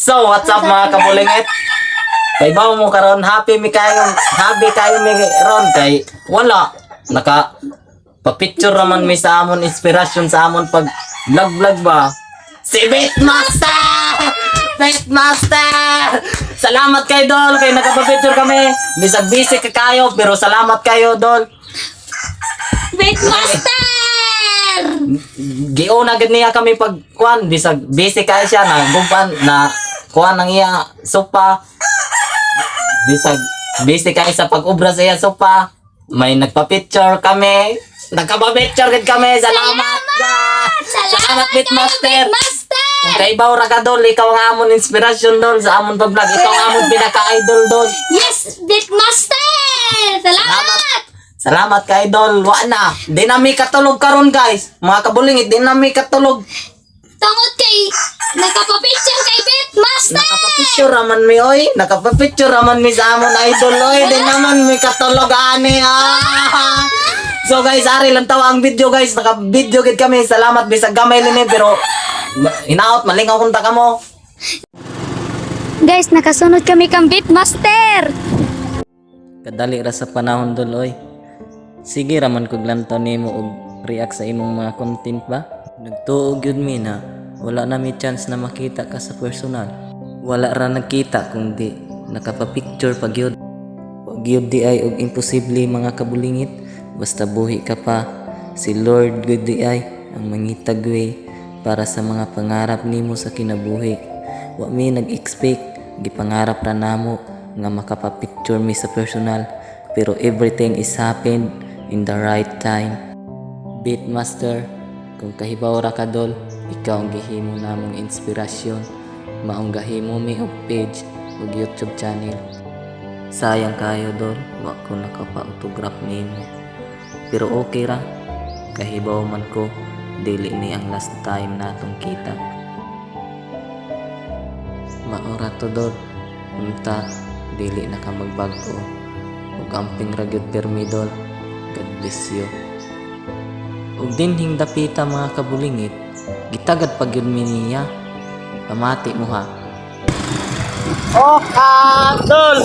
So, what's up mga kabulingit? Kay bawo mo karon happy kayo mi ron kay wala naka pa-picture naman mi sa amon inspirasyon sa amon pag vlog ba. Si Beatmaster! Beatmaster! Salamat kay Dol kay nagpa-picture kami. Bisag busy ka kayo pero salamat kayo Dol. Beatmaster! Giuna gid niya kami pag kuan bisag busy kayo siya na gumpan na kuan ang iya sopa. Bisag busy kayo sa pag-ubra sa iya sopa. May nagpa-picture kami. Nagpa-picture gid kami. Salamat guys. Salamat Beatmaster. Kung kay baw ra ka Dol, ikaw ang amon inspirasyon Dol sa amon pag-vlog. Ikaw ang amon pinaka-idol Dol. Yes, Beatmaster! Salamat! Salamat kay Idol. Wa na. Di na mi katulog karon guys. Mga kabulingit, di na mi katulog. Tungod kay nagpapapicture kay Beatmaster! Nakapapicture raman mi oy. Nakapapicture raman mi sa amon idol oy. Di naman mi katulog ani. So guys, ari lang tawa ang video guys. Naka-video gid kami. Salamat bisag gamay lini pero hinaot malingaw kunta kamo. Guys, nakasunod kami kang Beatmaster! Kadali ra sa panahon Dol oy. Sige raman kog lantaw nimo og react sa imong mga content ba? Nagtuog yun mi na wala na mi chance na makita ka sa personal. Wala ra nagkita kung di nakapapicture pag yun. Pag yun di ay og imposible mga kabulingit. Basta buhi ka pa. Si Lord good di ay ang mangitag way para sa mga pangarap nimo sa kinabuhi. Wa mi nag-expect gipangarap ra namo nga makapapicture mi sa personal. Pero everything is happened in the right time. Beatmaster, kung kahibaw ra ka Dol, ikaw ang gihimo namong inspirasyon. Maong gahimo mi og page ug YouTube channel. Sayang kayo Dol, wa ko nakapa-autograph nimo. Pero okay ra, kahibaw man ko, dili ni ang last time natong kita. Maora to Dol, unta, dili na ka magbago. Ug amping ra gyud permi Dol. God bless you. Ug dinhing dapita mga kabulingit, gitagad pag yun mi niya. Pamati mo ha. Oh, Dol!